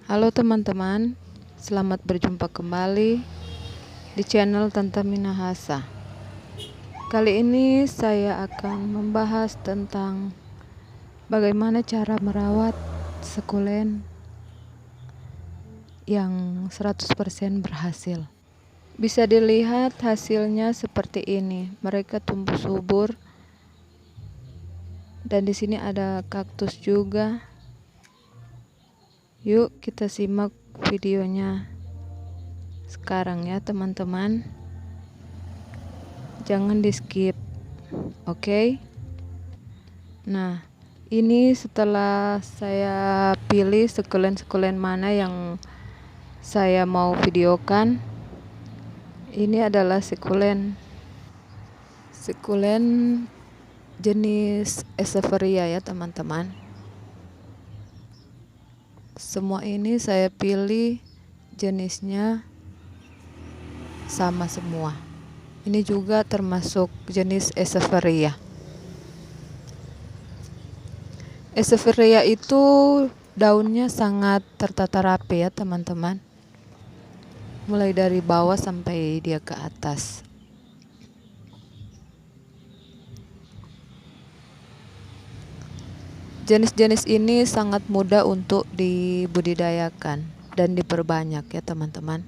Halo teman-teman, selamat berjumpa kembali di channel Tante Minahasa. Kali ini saya akan membahas tentang bagaimana cara merawat sukulen yang 100% berhasil. Bisa dilihat hasilnya seperti ini. Mereka tumbuh subur dan di sini ada kaktus juga. Yuk kita simak videonya sekarang ya teman-teman. Jangan di skip, oke? Nah, ini setelah saya pilih sukulen mana yang saya mau videokan. Ini adalah sukulen jenis Echeveria ya teman-teman. Semua ini saya pilih jenisnya sama semua. Ini juga termasuk jenis Echeveria. Echeveria itu daunnya sangat tertata rapi ya teman-teman. Mulai dari bawah sampai dia ke atas. Jenis-jenis ini sangat mudah untuk dibudidayakan dan diperbanyak ya teman-teman.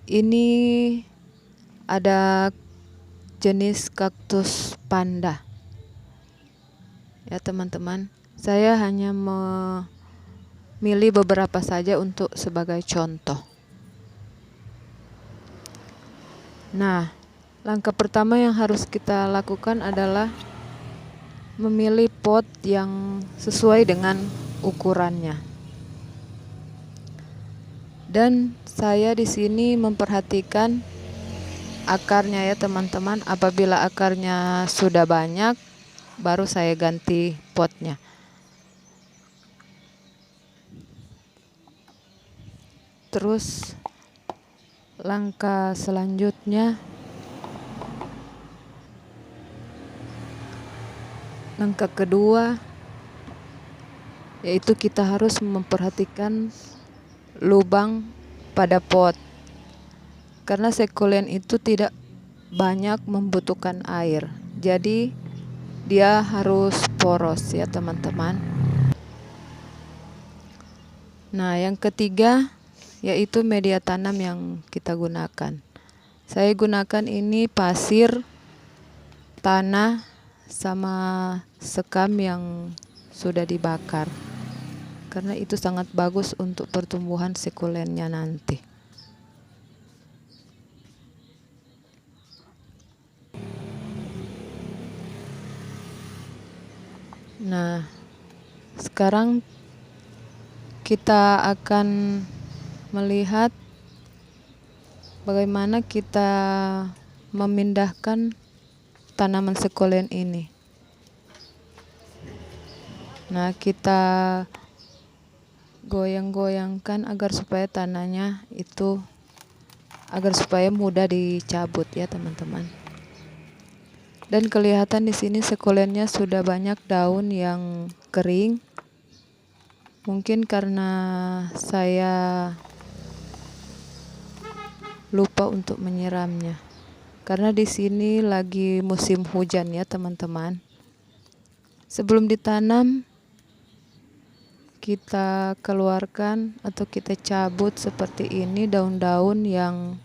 Ini ada jenis kaktus panda. Ya teman-teman, saya hanya memilih beberapa saja untuk sebagai contoh. Nah, langkah pertama yang harus kita lakukan adalah memilih pot yang sesuai dengan ukurannya. Dan saya di sini memperhatikan akarnya ya teman-teman. Apabila akarnya sudah banyak, baru saya ganti potnya. Terus langkah selanjutnya, langkah kedua, yaitu kita harus memperhatikan lubang pada pot. Karena sukulen itu tidak banyak membutuhkan air. Jadi dia harus poros ya teman-teman. Nah, yang ketiga yaitu media tanam yang kita gunakan. Saya gunakan ini pasir, tanah, sama sekam yang sudah dibakar. Karena itu sangat bagus untuk pertumbuhan sukulennya nanti. Nah, sekarang kita akan melihat bagaimana kita memindahkan tanaman sukulen ini. Nah, kita goyang-goyangkan agar supaya tanahnya itu supaya mudah dicabut ya teman-teman. Dan kelihatan di sini sukulennya sudah banyak daun yang kering. Mungkin karena saya lupa untuk menyiramnya. Karena di sini lagi musim hujan ya teman-teman. Sebelum ditanam, kita keluarkan atau kita cabut seperti ini daun-daun yang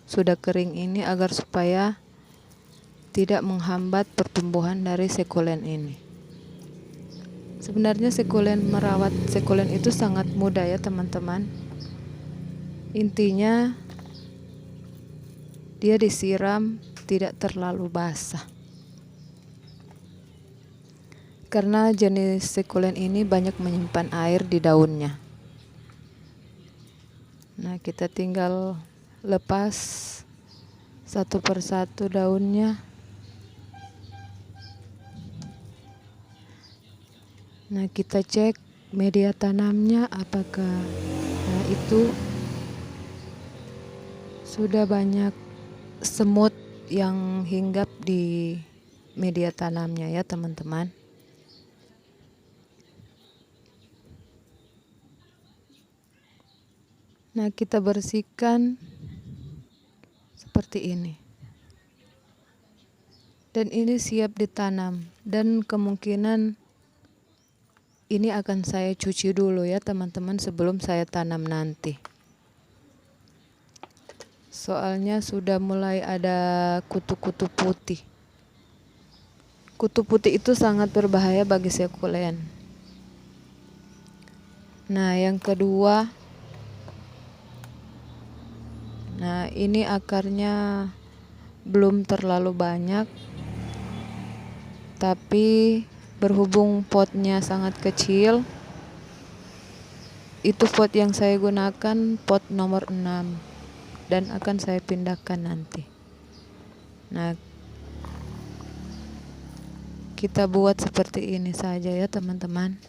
sudah kering ini agar supaya tidak menghambat pertumbuhan dari sukulen ini. Sebenarnya merawat sukulen itu sangat mudah ya teman-teman. Intinya dia disiram tidak terlalu basah. Karena jenis sukulen ini banyak menyimpan air di daunnya. Nah, kita tinggal lepas satu persatu daunnya. Nah, kita cek media tanamnya apakah itu sudah banyak semut yang hinggap di media tanamnya ya teman-teman. Nah, kita bersihkan seperti ini. Dan ini siap ditanam, dan kemungkinan ini akan saya cuci dulu ya teman-teman sebelum saya tanam nanti. Soalnya sudah mulai ada kutu-kutu putih. Kutu putih itu sangat berbahaya bagi sekulen. Nah, yang kedua, nah ini akarnya belum terlalu banyak, tapi berhubung potnya sangat kecil, itu pot yang saya gunakan pot nomor 6 dan akan saya pindahkan nanti. Nah, kita buat seperti ini saja ya teman-teman,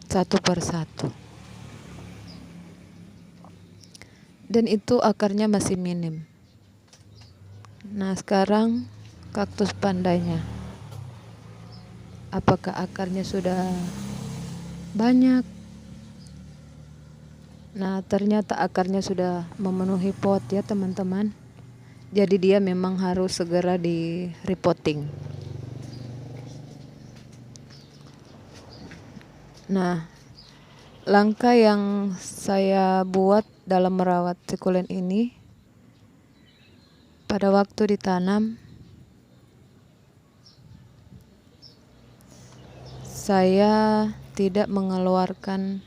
satu persatu. Dan itu akarnya masih minim. Nah, sekarang kaktus pandainya, apakah akarnya sudah banyak? Nah, ternyata akarnya sudah memenuhi pot ya teman-teman. Jadi dia memang harus segera di repotting. Nah, langkah yang saya buat dalam merawat sekulen ini, pada waktu ditanam, saya tidak mengeluarkan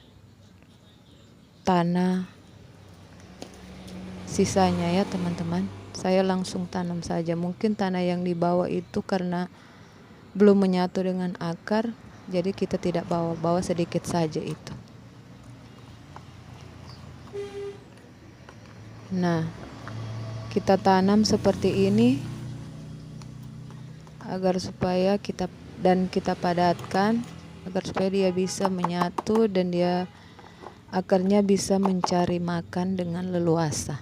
tanah sisanya ya teman-teman. Saya langsung tanam saja. Mungkin tanah yang dibawa itu karena belum menyatu dengan akar, jadi kita tidak bawa sedikit saja itu. Nah, kita tanam seperti ini agar supaya kita padatkan, agar supaya dia bisa menyatu dan dia akarnya bisa mencari makan dengan leluasa.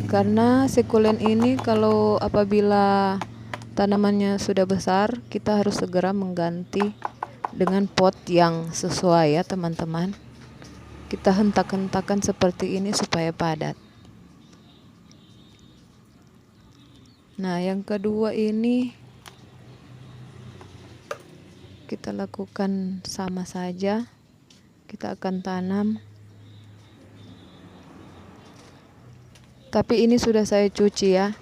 Karena sekulen ini kalau apabila tanamannya sudah besar, kita harus segera mengganti dengan pot yang sesuai ya teman-teman. Kita hentak-hentakan seperti ini supaya padat. Nah, yang kedua ini kita lakukan sama saja. Kita akan tanam. Tapi ini sudah saya cuci ya.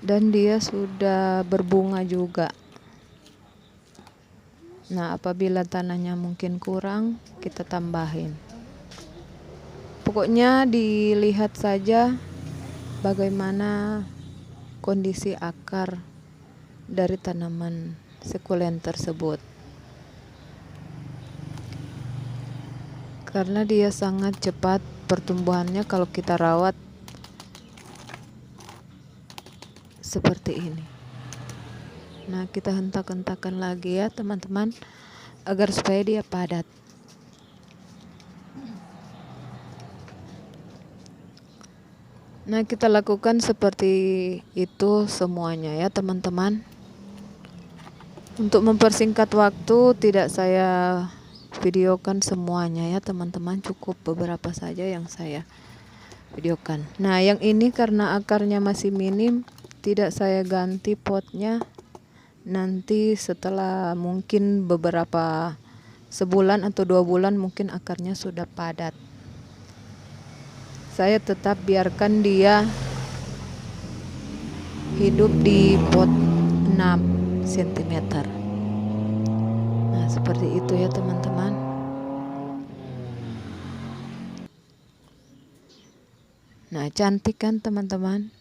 Dan dia sudah berbunga juga. Nah, apabila tanahnya mungkin kurang, kita tambahin. Pokoknya dilihat saja bagaimana kondisi akar dari tanaman sekulen tersebut. Karena dia sangat cepat pertumbuhannya kalau kita rawat seperti ini. Nah, kita hentak-hentakan lagi ya teman-teman, agar supaya dia padat. Nah, kita lakukan seperti itu semuanya ya teman-teman. Untuk mempersingkat waktu, tidak saya videokan semuanya ya teman-teman, cukup beberapa saja yang saya videokan. Nah, yang ini karena akarnya masih minim, tidak saya ganti potnya. Nanti setelah mungkin beberapa sebulan atau 2 bulan mungkin akarnya sudah padat. Saya tetap biarkan dia hidup di pot 6 cm. Nah, seperti itu ya teman-teman. Nah, cantik kan teman-teman?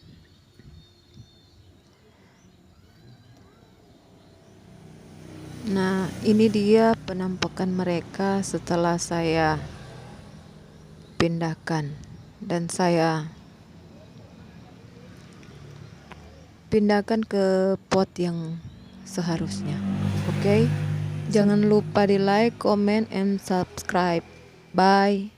Nah, ini dia penampakan mereka setelah saya pindahkan. Dan saya pindahkan ke pot yang seharusnya. Oke? Jangan lupa di like, comment, and subscribe. Bye.